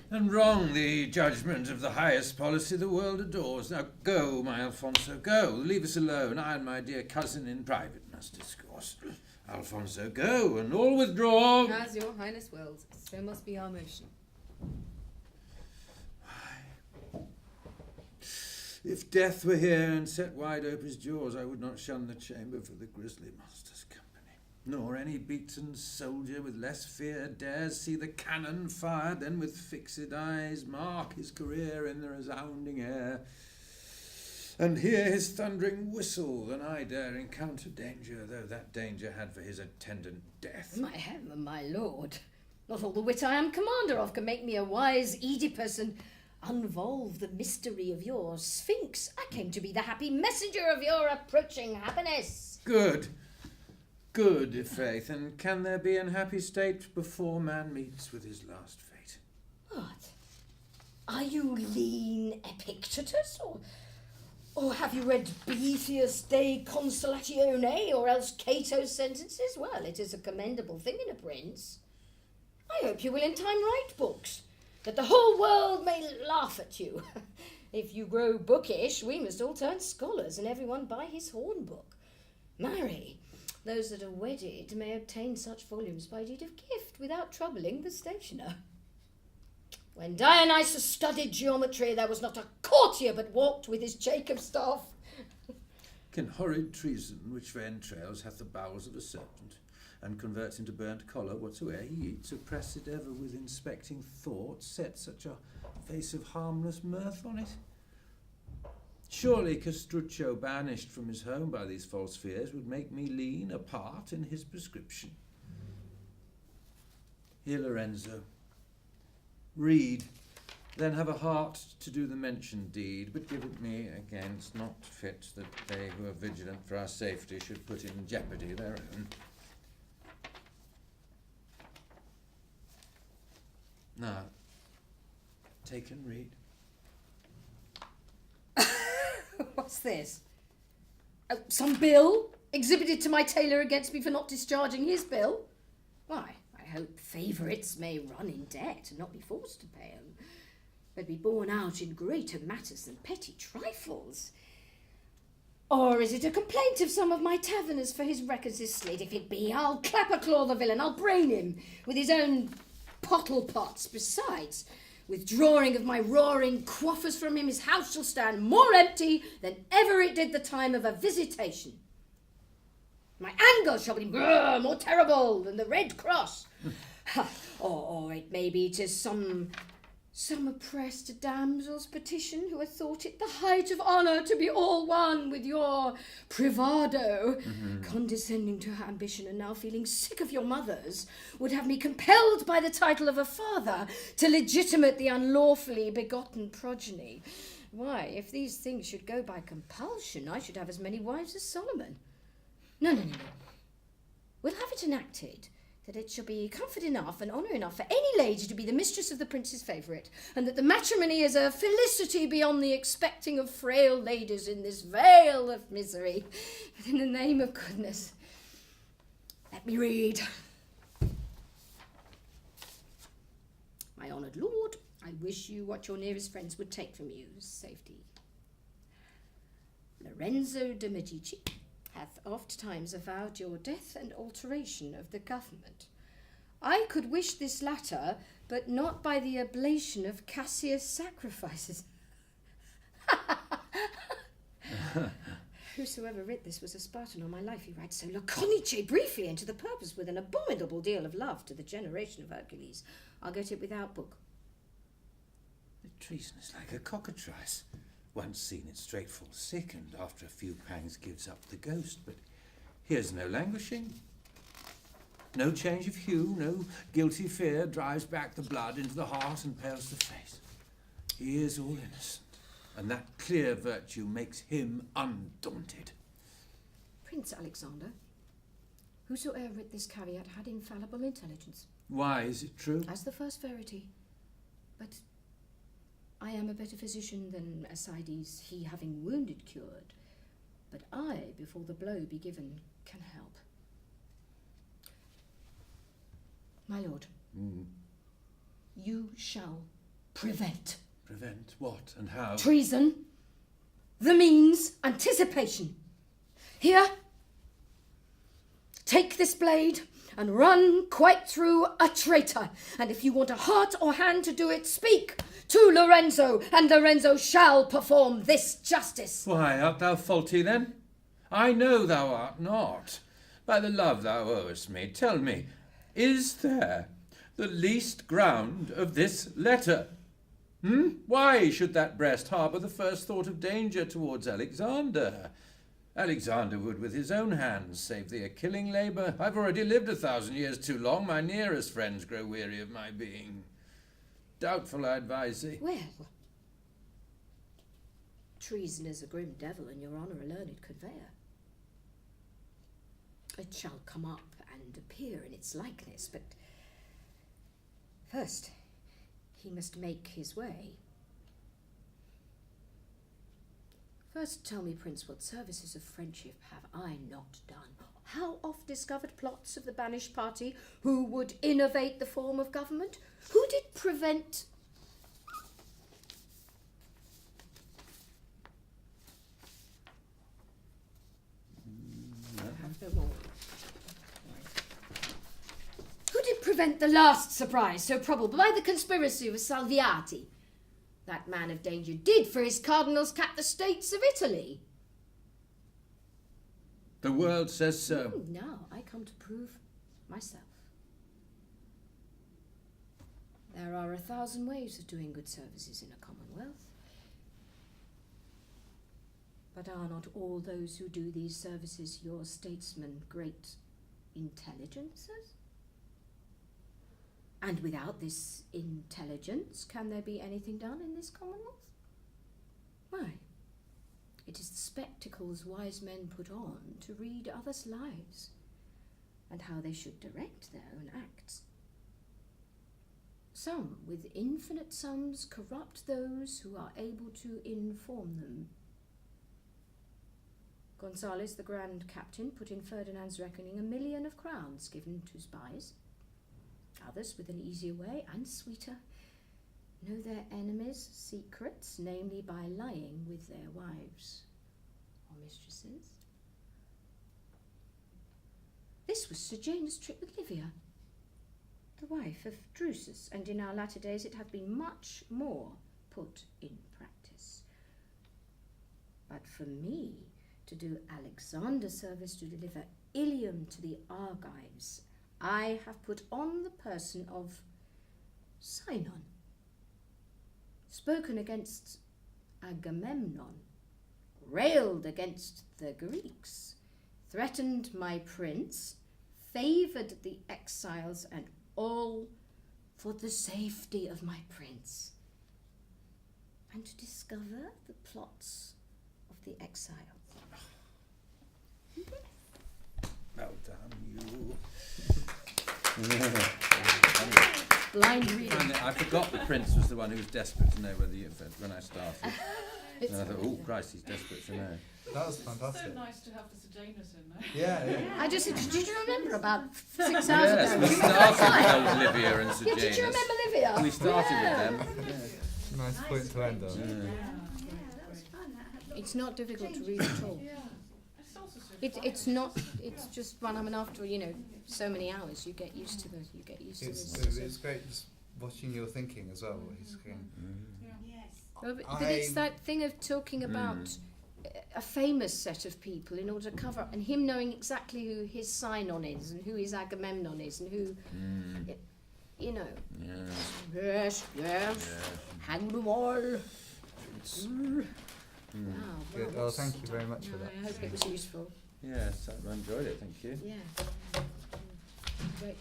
and wrong the judgment of the highest policy the world adores. Now go, my Alfonso, go. Leave us alone. I and my dear cousin in private must discourse. Alfonso, go, and all withdraw. As your highness wills, so must be our motion. If death were here and set wide open his jaws, I would not shun the chamber for the grisly monster's company, nor any beaten soldier with less fear dares see the cannon fired, then with fixed eyes mark his career in the resounding air, and hear his thundering whistle, than I dare encounter danger, though that danger had for his attendant death. My heaven, my lord, not all the wit I am commander of can make me a wise Oedipus and unvolve the mystery of your Sphinx. I came to be the happy messenger of your approaching happiness. Good, i' faith, and can there be an happy state before man meets with his last fate? What? Are you lean Epictetus, or have you read Boethius de Consolatione, or else Cato's sentences? Well, it is a commendable thing in a prince. I hope you will in time write books, that the whole world may laugh at you. If you grow bookish, we must all turn scholars, and everyone buy his horn book. Marry, those that are wedded may obtain such volumes by deed of gift, without troubling the stationer. When Dionysus studied geometry, there was not a courtier but walked with his Jacob staff. Can horrid treason, which for entrails hath the bowels of a serpent, and converts into burnt collar whatsoe'er he eats, oppress it ever with inspecting thought, set such a face of harmless mirth on it? Surely Castruccio, banished from his home by these false fears, would make me lean apart in his prescription. Here, Lorenzo, read, then have a heart to do the mentioned deed, but give it me again. It's not fit that they who are vigilant for our safety should put in jeopardy their own. Now, take and read. What's this? Some bill exhibited to my tailor against me for not discharging his bill? Why, I hope favourites may run in debt and not be forced to pay 'em, but be borne out in greater matters than petty trifles. Or is it a complaint of some of my taverners for his records is slid? If it be, I'll clap-a-claw the villain, I'll brain him with his own pottle pots. Besides, withdrawing of my roaring quaffers from him, his house shall stand more empty than ever it did the time of a visitation. My anger shall be more terrible than the Red Cross. or it may be 'tis some oppressed damsel's petition who hath thought it the height of honour to be all one with your privado, condescending to her ambition, and now feeling sick of your mother's, would have me compelled by the title of a father to legitimate the unlawfully begotten progeny. Why, if these things should go by compulsion, I should have as many wives as Solomon. No. We'll have it enacted that it shall be comfort enough and honour enough for any lady to be the mistress of the prince's favourite, and that the matrimony is a felicity beyond the expecting of frail ladies in this vale of misery. But in the name of goodness, let me read. My honoured lord, I wish you what your nearest friends would take from you, safety. Lorenzo de Medici hath oft times avowed your death and alteration of the government. I could wish this latter, but not by the oblation of Cassius' sacrifices. Whosoever writ this was a Spartan on my life, he writes so laconice, briefly, and to the purpose, with an abominable deal of love to the generation of Hercules. I'll get it without book. The treason is like a cockatrice. Once seen, it straight falls sick, and after a few pangs gives up the ghost. But here's no languishing, no change of hue, no guilty fear drives back the blood into the heart and pales the face. He is all innocent, and that clear virtue makes him undaunted. Prince Alexander, whosoe'er writ this caveat had infallible intelligence. Why, is it true? As the first verity. But I am a better physician than Asides, he having wounded cured. But I, before the blow be given, can help. My lord, you shall Prevent. Prevent what and how? Treason. The means anticipation. Here. Take this blade and run quite through a traitor. And if you want a heart or hand to do it, speak to Lorenzo, and Lorenzo shall perform this justice. Why, art thou faulty then? I know thou art not. By the love thou owest me, tell me, is there the least ground of this letter? Why should that breast harbour the first thought of danger towards Alexander? Alexander would with his own hands save thee a killing labour. I've already lived 1,000 years too long. My nearest friends grow weary of my being. Doubtful, I advise thee. Well, treason is a grim devil, and your honour a learned conveyor. It shall come up and appear in its likeness, but first he must make his way. First tell me, Prince, what services of friendship have I not done? How oft discovered plots of the banished party who would innovate the form of government? Who did prevent... I have no more. Who did prevent the last surprise, so probable, by the conspiracy of Salviati? That man of danger did for his cardinals cap the states of Italy. The world says so. Now I come to prove myself. There are 1,000 ways of doing good services in a commonwealth. But are not all those who do these services your statesmen great intelligences? And without this intelligence, can there be anything done in this commonwealth? Why? It is the spectacles wise men put on to read others' lives, and how they should direct their own acts. Some, with infinite sums, corrupt those who are able to inform them. Gonzales, the Grand Captain, put in Ferdinand's reckoning 1,000,000 of crowns given to spies. Others, with an easier way and sweeter, know their enemies' secrets, namely by lying with their wives or mistresses. This was Sejanus' trick with Livia, the wife of Drusus, and in our latter days it hath been much more put in practice. But for me to do Alexander service to deliver Ilium to the Argives, I have put on the person of Sinon, spoken against Agamemnon, railed against the Greeks, threatened my prince, favoured the exiles, and all for the safety of my prince, and to discover the plots of the exiles. Well done, you. Blind reading. I forgot the prince was the one who was desperate to know whether you when I started. And I thought, oh Christ, he's desperate to know. That was fantastic. So nice to have the Sejanus in there. Yeah. I just did you remember about 6 hours Yes, ago? we started with those Livia and Yeah, Sejanus. did you remember Livia? We started with them. Yes. Nice point to end on. That was fun. It's not difficult to read at all. Yeah. It's also so It's not. It's just when I'm after so many hours, you get used to this. It's great just watching your thinking as well. He's going, But it's that thing of talking about a famous set of people in order to cover up, and him knowing exactly who his Sinon is and who his Agamemnon is and who, Yes. Yes. Hang them all. Wow. good. Well, thank you very much for that. I hope it was useful. Yes, I enjoyed it, thank you. Yeah. Great.